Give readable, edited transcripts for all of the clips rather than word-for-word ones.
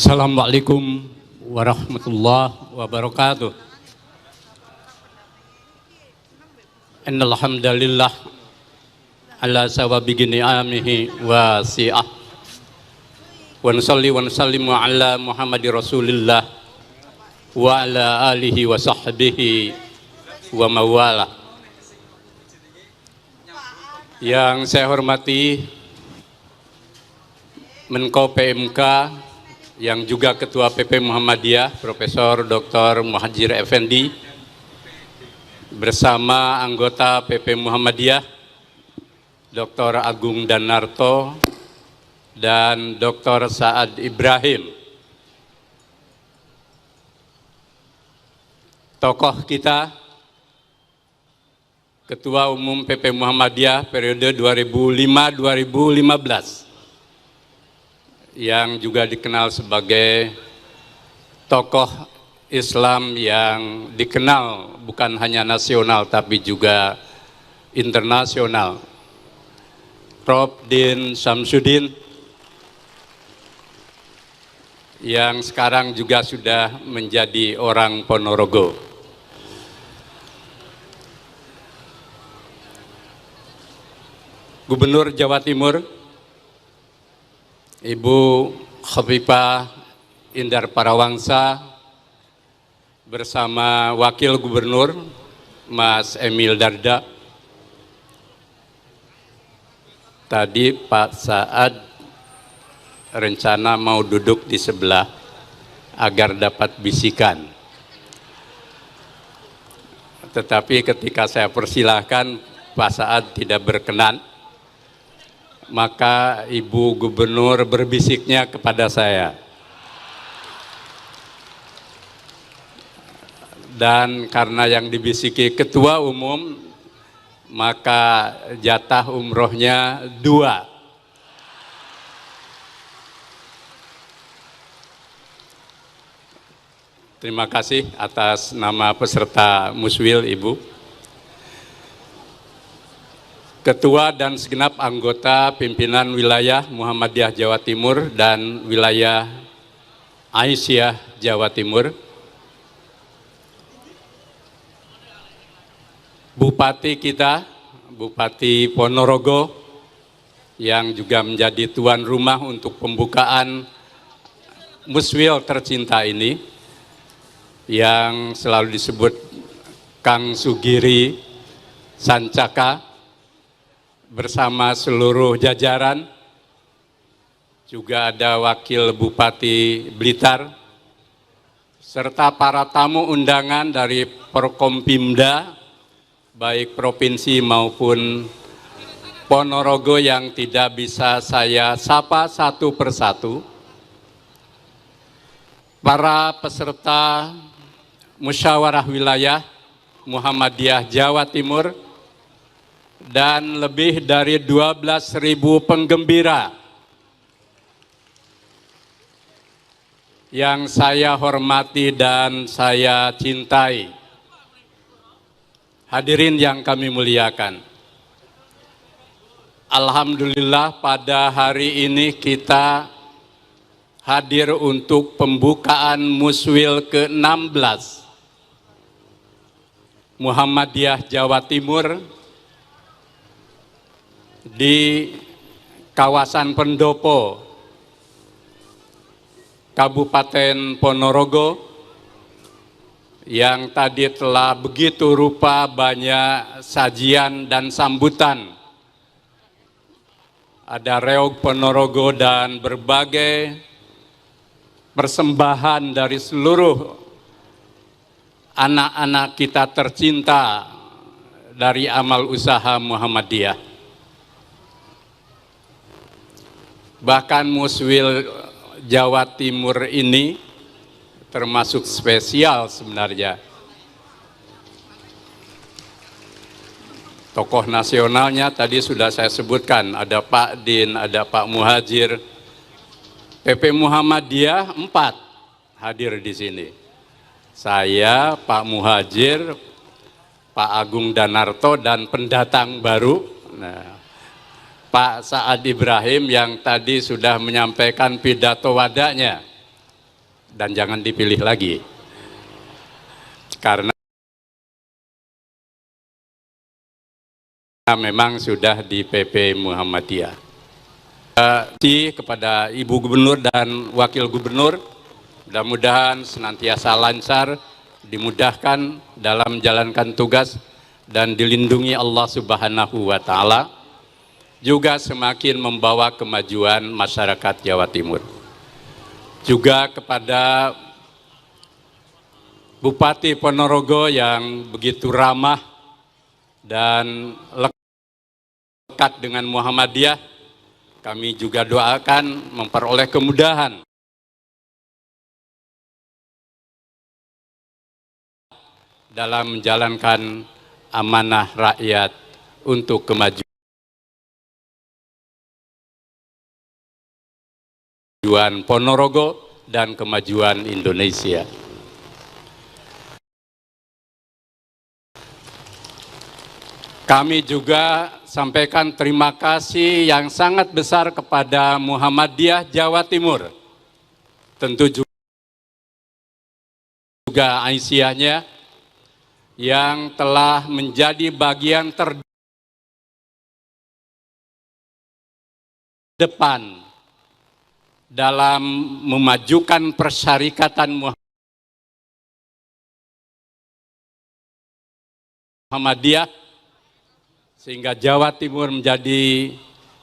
Assalamualaikum warahmatullahi wabarakatuh. Innal hamdalillah ala sawabi ni'amihi wasi'ah. Wa nusalli wa nusallimu ala Muhammadir Rasulillah wa ala alihi wa sahbihi wa mawala. Yang saya hormati Menko PMK yang juga Ketua PP Muhammadiyah Profesor Dr. Muhadjir Effendi bersama anggota PP Muhammadiyah Dr. Agung Danarto dan Dr. Saad Ibrahim. Tokoh kita Ketua Umum PP Muhammadiyah periode 2005-2015 yang juga dikenal sebagai tokoh Islam yang dikenal bukan hanya nasional tapi juga internasional, Prof. Din Syamsuddin, yang sekarang juga sudah menjadi orang Ponorogo. Gubernur Jawa Timur Ibu Khofifah Indar Parawangsa bersama Wakil Gubernur Mas Emil Dardak. Tadi Pak Saad rencana mau duduk di sebelah agar dapat bisikan. Tetapi ketika saya persilahkan Pak Saad tidak berkenan, maka Ibu Gubernur berbisiknya kepada saya. Dan karena yang dibisiki Ketua Umum, maka jatah umrohnya 2. Terima kasih atas nama peserta Muswil, Ibu. Ketua dan segenap anggota pimpinan wilayah Muhammadiyah Jawa Timur dan wilayah Aisyah Jawa Timur, Bupati kita, Bupati Ponorogo, yang juga menjadi tuan rumah untuk pembukaan Muswil tercinta ini, yang selalu disebut Kang Sugiri Sancaka, bersama seluruh jajaran, juga ada Wakil Bupati Blitar, serta para tamu undangan dari Porkompimda, baik provinsi maupun Ponorogo yang tidak bisa saya sapa satu persatu, para peserta musyawarah wilayah Muhammadiyah Jawa Timur, dan lebih dari 12.000 penggembira yang saya hormati dan saya cintai. Hadirin yang kami muliakan, alhamdulillah pada hari ini kita hadir untuk pembukaan Muswil ke-16 Muhammadiyah Jawa Timur di kawasan Pendopo, Kabupaten Ponorogo, yang tadi telah begitu rupa banyak sajian dan sambutan. Ada reog Ponorogo dan berbagai persembahan dari seluruh anak-anak kita tercinta dari amal usaha Muhammadiyah. Bahkan Muswil Jawa Timur ini termasuk spesial sebenarnya. Tokoh nasionalnya tadi sudah saya sebutkan, ada Pak Din, ada Pak Muhadjir. PP Muhammadiyah 4 hadir di sini. Saya, Pak Muhadjir, Pak Agung Danarto, dan pendatang baru. Nah, Pak Saad Ibrahim yang tadi sudah menyampaikan pidato wadahnya. dan jangan dipilih lagi. Karena memang sudah di PP Muhammadiyah. Kepada Ibu Gubernur dan Wakil Gubernur, mudah-mudahan senantiasa lancar, dimudahkan dalam menjalankan tugas dan dilindungi Allah Subhanahu wa Ta'ala, juga semakin membawa kemajuan masyarakat Jawa Timur. Juga kepada Bupati Ponorogo yang begitu ramah dan lekat dengan Muhammadiyah, kami juga doakan memperoleh kemudahan dalam menjalankan amanah rakyat untuk kemajuan Ponorogo dan kemajuan Indonesia. Kami juga sampaikan terima kasih yang sangat besar kepada Muhammadiyah Jawa Timur. Tentu juga Aisyahnya yang telah menjadi bagian terdepan dalam memajukan persyarikatan Muhammadiyah, sehingga Jawa Timur menjadi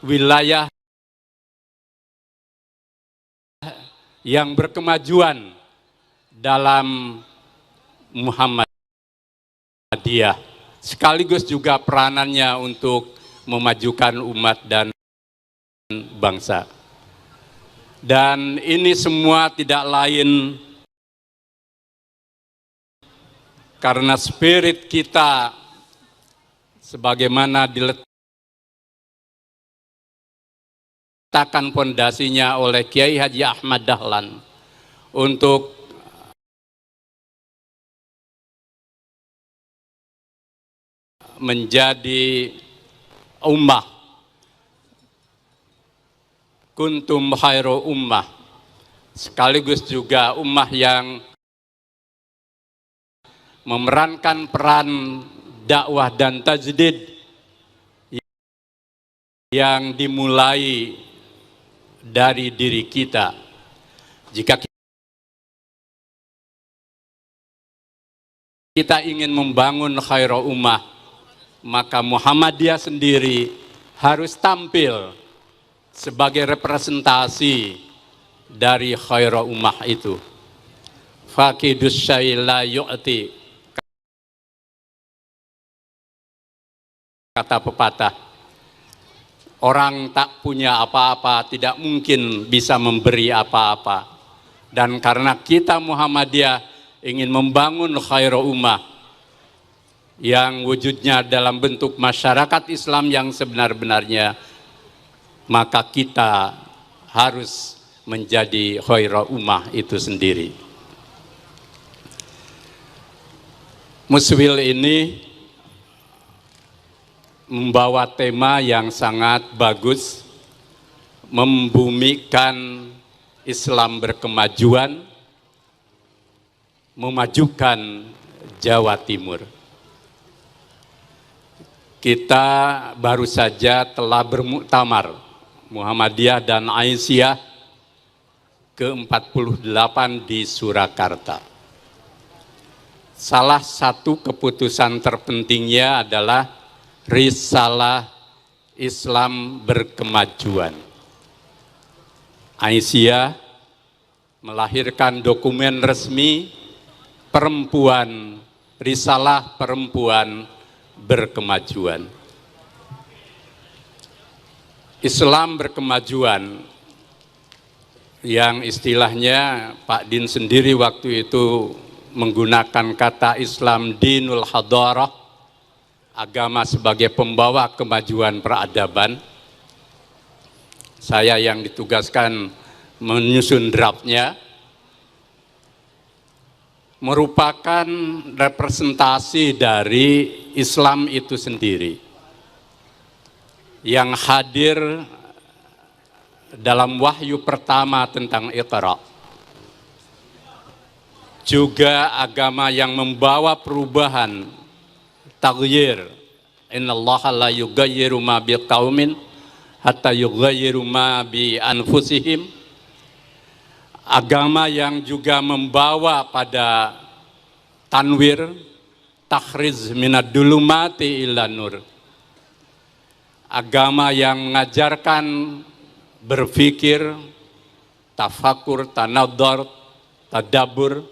wilayah yang berkemajuan dalam Muhammadiyah, sekaligus juga peranannya untuk memajukan umat dan bangsa. Dan ini semua tidak lain karena spirit kita sebagaimana diletakkan pondasinya oleh Kiai Haji Ahmad Dahlan untuk menjadi ummah, kuntum khairu ummah, sekaligus juga ummah yang memerankan peran dakwah dan tajdid yang dimulai dari diri kita. Jika kita ingin membangun khairu ummah, maka Muhammadiyah sendiri harus tampil sebagai representasi dari khairu ummah itu. Faqidus syai la yu'ti, kata pepatah. Orang tak punya apa-apa tidak mungkin bisa memberi apa-apa. Dan karena kita Muhammadiyah ingin membangun khairu ummah yang wujudnya dalam bentuk masyarakat Islam yang sebenar-benarnya, maka kita harus menjadi khairu ummah itu sendiri. Muswil ini membawa tema yang sangat bagus, membumikan Islam berkemajuan, memajukan Jawa Timur. Kita baru saja telah bermuktamar Muhammadiyah dan Aisyah ke-48 di Surakarta. Salah satu keputusan terpentingnya adalah Risalah Islam Berkemajuan. Aisyah melahirkan dokumen resmi perempuan, Risalah Perempuan Berkemajuan. Islam berkemajuan yang istilahnya Pak Din sendiri waktu itu menggunakan kata Islam dinul hadarah, agama sebagai pembawa kemajuan peradaban. Saya yang ditugaskan menyusun draftnya, merupakan representasi dari Islam itu sendiri yang hadir dalam wahyu pertama tentang Iqra. juga agama yang membawa perubahan, taghyir. Innallaha la yughayyiru ma biqaumin hatta yughayyiru ma bi anfusihim. Agama yang juga membawa pada tanwir, takhriz minad dulumati ila nur. Agama yang mengajarkan berpikir, tafakur, tanadzur, tadabbur.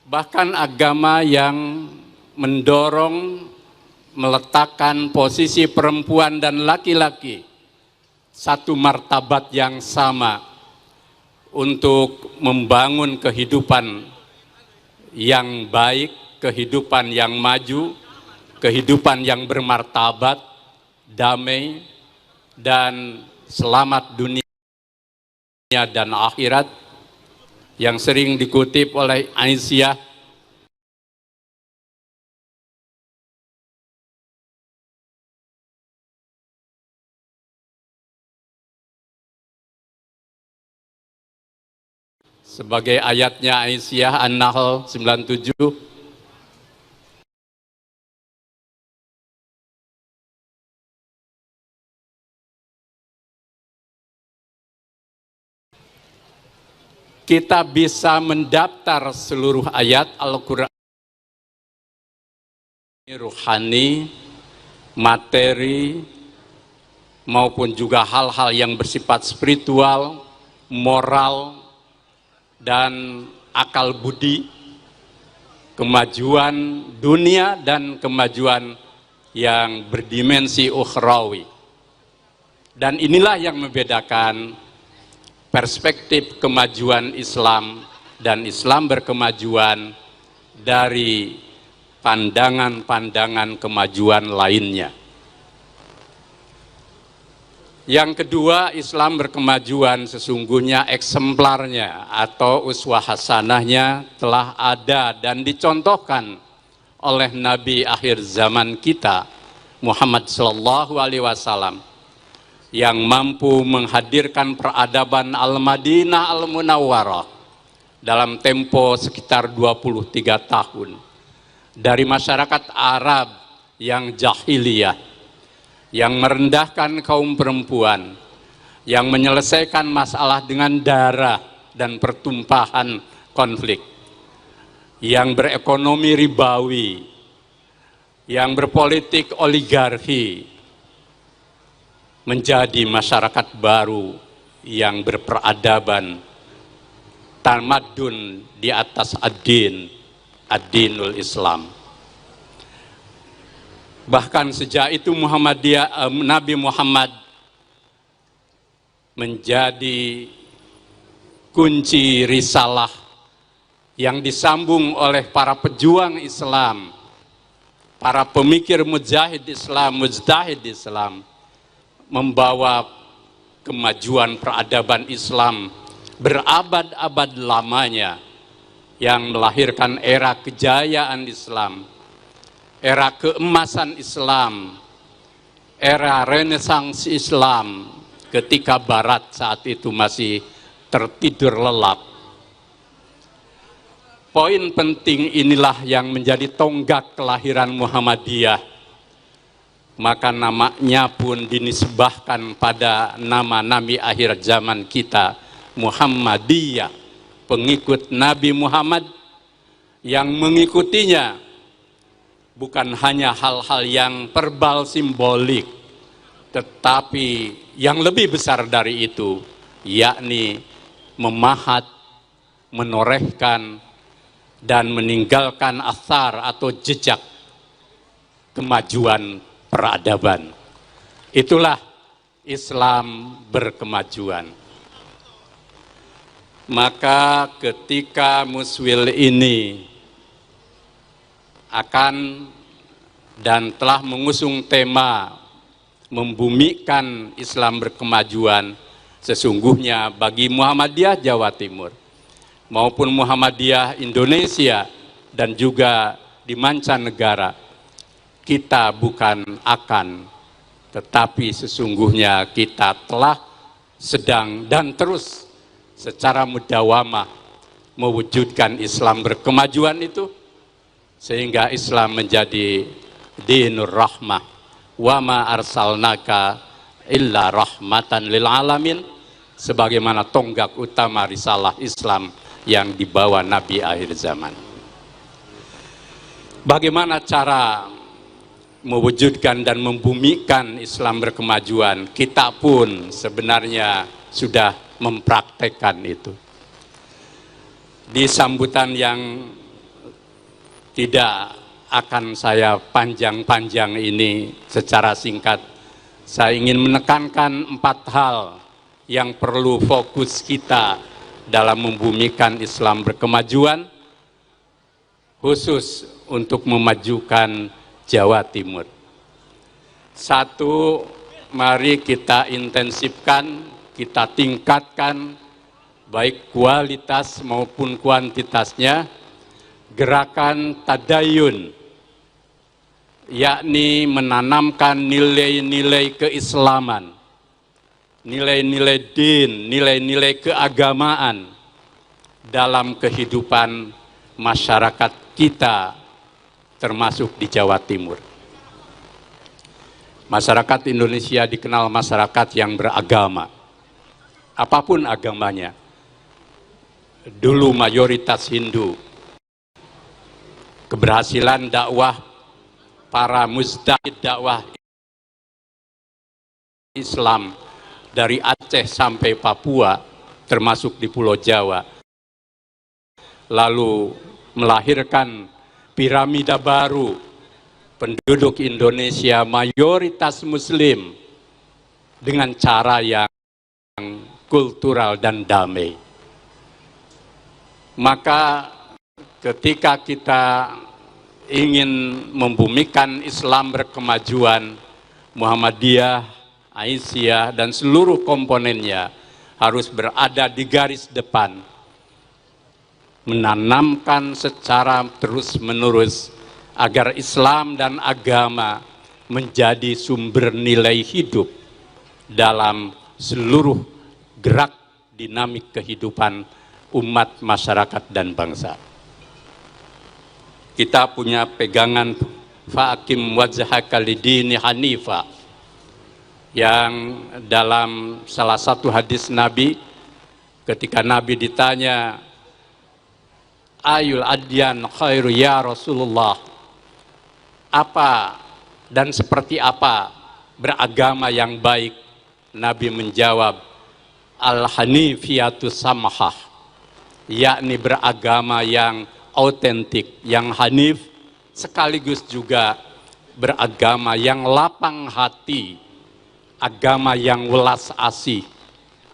Bahkan agama yang mendorong meletakkan posisi perempuan dan laki-laki satu martabat yang sama untuk membangun kehidupan yang baik, kehidupan yang maju, kehidupan yang bermartabat, damai, dan selamat dunia dan akhirat, yang sering dikutip oleh Aisyah. Sebagai ayatnya Aisyah An-Nahl 97, kita bisa mendaftar seluruh ayat Al-Quran ruhani, materi, maupun juga hal-hal yang bersifat spiritual, moral, dan akal budi, kemajuan dunia dan kemajuan yang berdimensi ukhrawi. Dan inilah yang membedakan perspektif kemajuan Islam dan Islam berkemajuan dari pandangan-pandangan kemajuan lainnya. Yang kedua, Islam berkemajuan sesungguhnya eksemplarnya atau uswah hasanahnya telah ada dan dicontohkan oleh Nabi akhir zaman kita, Muhammad Sallallahu Alaihi Wasallam, yang mampu menghadirkan peradaban Al-Madinah Al-Munawwarah dalam tempo sekitar 23 tahun. Dari masyarakat Arab yang jahiliyah, yang merendahkan kaum perempuan, yang menyelesaikan masalah dengan darah dan pertumpahan konflik, yang berekonomi ribawi, yang berpolitik oligarki, menjadi masyarakat baru yang berperadaban, tamadun di atas ad-dinul Islam. Bahkan sejak itu Nabi Muhammad menjadi kunci risalah yang disambung oleh para pejuang Islam, para pemikir mujahid Islam, membawa kemajuan peradaban Islam berabad-abad lamanya yang melahirkan era kejayaan Islam, era keemasan Islam, era renaissance Islam ketika Barat saat itu masih tertidur lelap. Poin penting inilah yang menjadi tonggak kelahiran Muhammadiyah. Maka namanya pun dinisbahkan pada nama Nabi akhir zaman kita, Muhammadiyah, pengikut Nabi Muhammad yang mengikutinya bukan hanya hal-hal yang verbal simbolik, tetapi yang lebih besar dari itu, yakni memahat, menorehkan, dan meninggalkan athar atau jejak kemajuan peradaban. Itulah Islam berkemajuan. Maka ketika Muswil ini akan dan telah mengusung tema membumikan Islam berkemajuan, sesungguhnya bagi Muhammadiyah Jawa Timur maupun Muhammadiyah Indonesia dan juga di mancanegara, kita bukan akan, tetapi sesungguhnya kita telah sedang dan terus secara mudawamah mewujudkan Islam berkemajuan itu, sehingga Islam menjadi dinur rahmah, wa ma arsalnaka illa rahmatan lil alamin, sebagaimana tonggak utama risalah Islam yang dibawa Nabi akhir zaman. Bagaimana cara mewujudkan dan membumikan Islam berkemajuan? Kita pun sebenarnya sudah mempraktekkan itu. Di sambutan yang tidak akan saya panjang-panjang ini, secara singkat saya ingin menekankan 4 hal yang perlu fokus kita dalam membumikan Islam berkemajuan, khusus untuk memajukan Jawa Timur. 1, mari kita intensifkan, kita tingkatkan baik kualitas maupun kuantitasnya gerakan tadayun, yakni menanamkan nilai-nilai keislaman, nilai-nilai din, nilai-nilai keagamaan dalam kehidupan masyarakat kita, termasuk di Jawa Timur. Masyarakat Indonesia dikenal masyarakat yang beragama, apapun agamanya. Dulu mayoritas Hindu. Keberhasilan dakwah para mujtahid dakwah Islam dari Aceh sampai Papua, termasuk di Pulau Jawa, lalu melahirkan piramida baru, penduduk Indonesia mayoritas Muslim dengan cara yang kultural dan damai. Maka ketika kita ingin membumikan Islam berkemajuan, Muhammadiyah, Aisyah, dan seluruh komponennya harus berada di garis depan, menanamkan secara terus-menerus agar Islam dan agama menjadi sumber nilai hidup dalam seluruh gerak dinamik kehidupan umat, masyarakat, dan bangsa. Kita punya pegangan fa'akim wajhaka lidini hanifa, yang dalam salah satu hadis Nabi, ketika Nabi ditanya, ayul adyan khairu ya Rasulullah, apa dan seperti apa beragama yang baik? Nabi menjawab, al-hanifiyatu samahah, yakni beragama yang autentik, yang hanif, sekaligus juga beragama yang lapang hati, agama yang welas asih,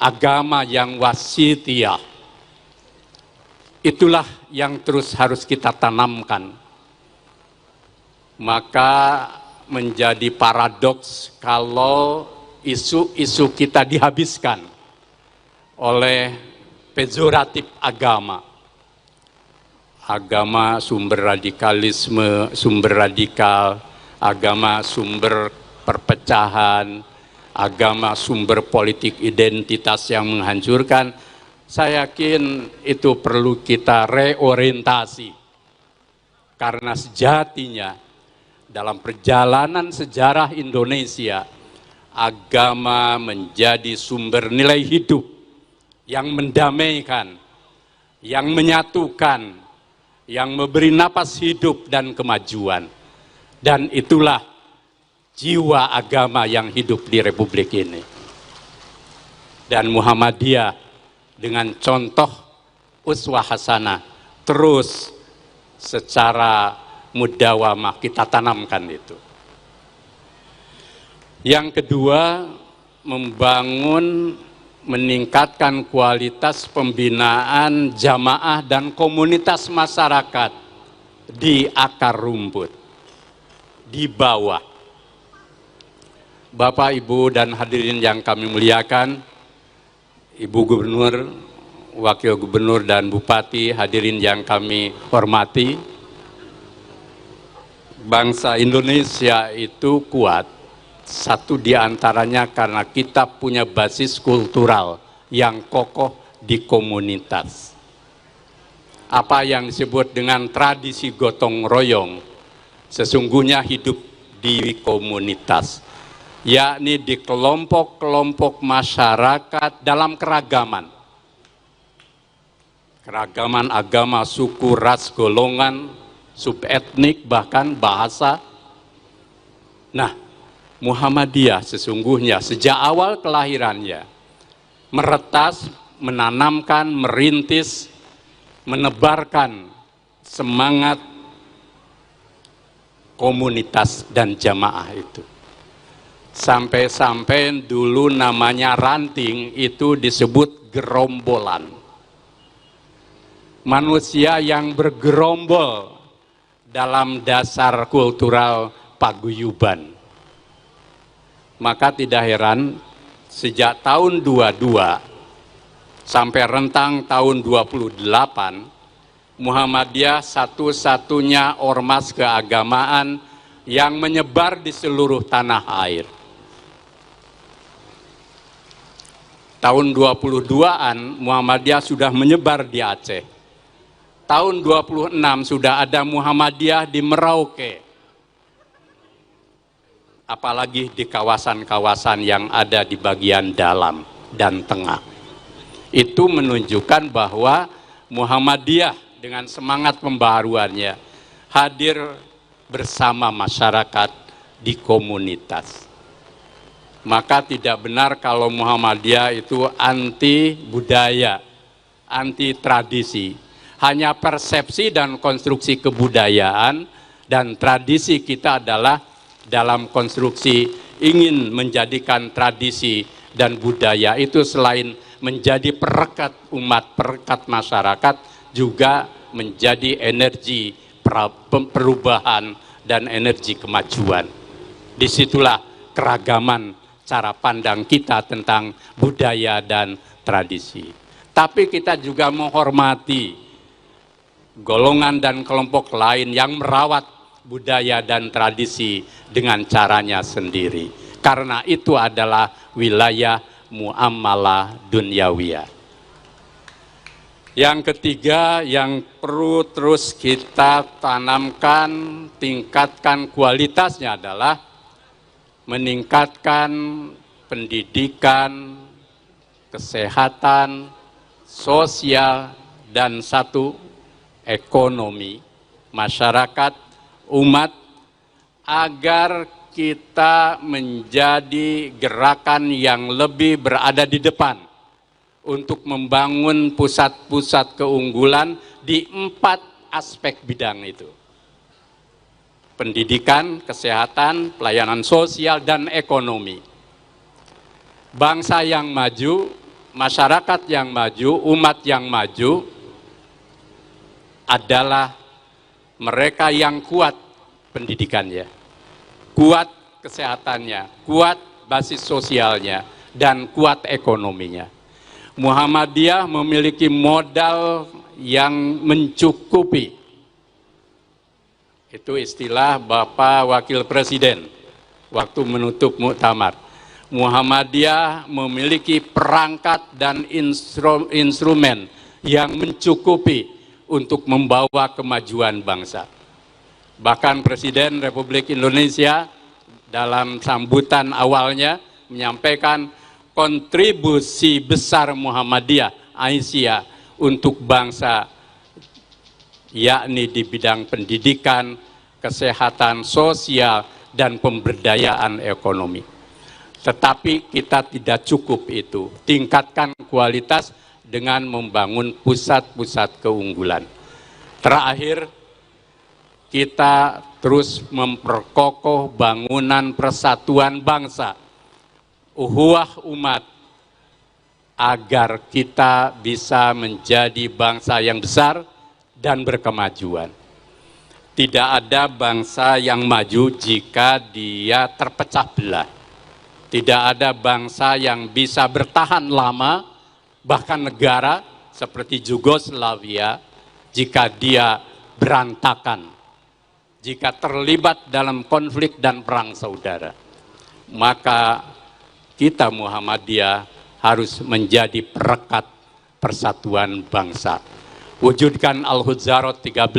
agama yang wasitiyah. Itulah yang terus harus kita tanamkan. Maka menjadi paradoks kalau isu-isu kita dihabiskan oleh pejoratif agama. Agama sumber radikalisme, sumber radikal, agama sumber perpecahan, agama sumber politik identitas yang menghancurkan. Saya yakin itu perlu kita reorientasi, karena sejatinya dalam perjalanan sejarah Indonesia, agama menjadi sumber nilai hidup yang mendamaikan, yang menyatukan, yang memberi napas hidup dan kemajuan. Dan itulah jiwa agama yang hidup di Republik ini. Dan Muhammadiyah dengan contoh uswah hasanah terus secara mudawamah kita tanamkan itu. Yang kedua, membangun, meningkatkan kualitas pembinaan jamaah dan komunitas masyarakat di akar rumput, di bawah. Bapak, Ibu, dan hadirin yang kami muliakan, Ibu Gubernur, Wakil Gubernur, dan Bupati, hadirin yang kami hormati, bangsa Indonesia itu kuat. Satu di antaranya karena kita punya basis kultural yang kokoh di komunitas. apa yang disebut dengan tradisi gotong royong sesungguhnya hidup di komunitas, yakni di kelompok-kelompok masyarakat dalam keragaman agama, suku, ras, golongan, subetnik, bahkan bahasa. Nah, Muhammadiyah sesungguhnya sejak awal kelahirannya meretas, menanamkan, merintis, menebarkan semangat komunitas dan jamaah itu. Sampai-sampai dulu namanya ranting itu disebut gerombolan. Manusia yang bergerombol dalam dasar kultural paguyuban. Maka tidak heran sejak tahun 22 sampai rentang tahun 28, Muhammadiyah satu-satunya ormas keagamaan yang menyebar di seluruh tanah air. Tahun 22-an Muhammadiyah sudah menyebar di Aceh. Tahun 26 sudah ada Muhammadiyah di Merauke. Apalagi di kawasan-kawasan yang ada di bagian dalam dan tengah. Itu menunjukkan bahwa Muhammadiyah dengan semangat pembaharuannya hadir bersama masyarakat di komunitas. Maka tidak benar kalau Muhammadiyah itu anti budaya, anti tradisi. Hanya persepsi dan konstruksi kebudayaan dan tradisi kita adalah dalam konstruksi ingin menjadikan tradisi dan budaya itu selain menjadi perekat umat, perekat masyarakat, juga menjadi energi perubahan dan energi kemajuan. Disitulah keragaman cara pandang kita tentang budaya dan tradisi. Tapi kita juga menghormati golongan dan kelompok lain yang merawat budaya dan tradisi dengan caranya sendiri. Karena itu adalah wilayah muamalah dunyawiyah. Yang ketiga yang perlu terus kita tanamkan, tingkatkan kualitasnya adalah meningkatkan pendidikan, kesehatan, sosial, dan satu ekonomi, masyarakat, umat, agar kita menjadi gerakan yang lebih berada di depan untuk membangun pusat-pusat keunggulan di 4 aspek bidang itu. Pendidikan, kesehatan, pelayanan sosial, dan ekonomi. Bangsa yang maju, masyarakat yang maju, umat yang maju adalah mereka yang kuat pendidikannya, kuat kesehatannya, kuat basis sosialnya, dan kuat ekonominya. Muhammadiyah memiliki modal yang mencukupi. Itu istilah Bapak Wakil Presiden waktu menutup muktamar. Muhammadiyah memiliki perangkat dan instrumen yang mencukupi untuk membawa kemajuan bangsa. Bahkan Presiden Republik Indonesia dalam sambutan awalnya menyampaikan kontribusi besar Muhammadiyah Aisyah untuk bangsa, yakni di bidang pendidikan, kesehatan, sosial, dan pemberdayaan ekonomi. Tetapi kita tidak cukup itu. Tingkatkan kualitas dengan membangun pusat-pusat keunggulan. Terakhir, kita terus memperkokoh bangunan persatuan bangsa, uhuwah umat, agar kita bisa menjadi bangsa yang besar dan berkemajuan. Tidak ada bangsa yang maju jika dia terpecah belah. Tidak ada bangsa yang bisa bertahan lama, bahkan negara seperti Yugoslavia, jika dia berantakan, jika terlibat dalam konflik dan perang saudara. Maka kita Muhammadiyah harus menjadi perekat persatuan bangsa. Wujudkan Al-Hudzarot 13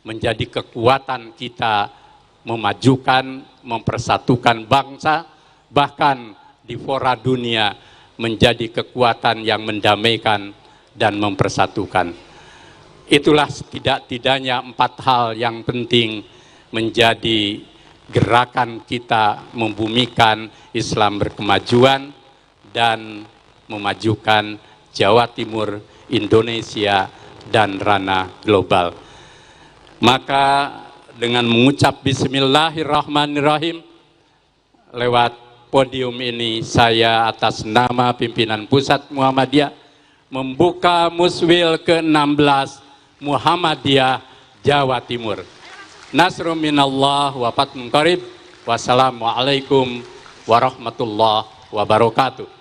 menjadi kekuatan kita memajukan, mempersatukan bangsa, bahkan di fora dunia menjadi kekuatan yang mendamaikan dan mempersatukan. Itulah setidak-tidaknya 4 hal yang penting menjadi gerakan kita membumikan Islam berkemajuan dan memajukan Jawa Timur, Indonesia, dan ranah global. Maka dengan mengucap Bismillahirrahmanirrahim, lewat podium ini saya atas nama pimpinan Pusat Muhammadiyah membuka Muswil ke-16 Muhammadiyah Jawa Timur. Nasrun minallah wa fathun qarib. Wassalamualaikum warahmatullahi wabarakatuh.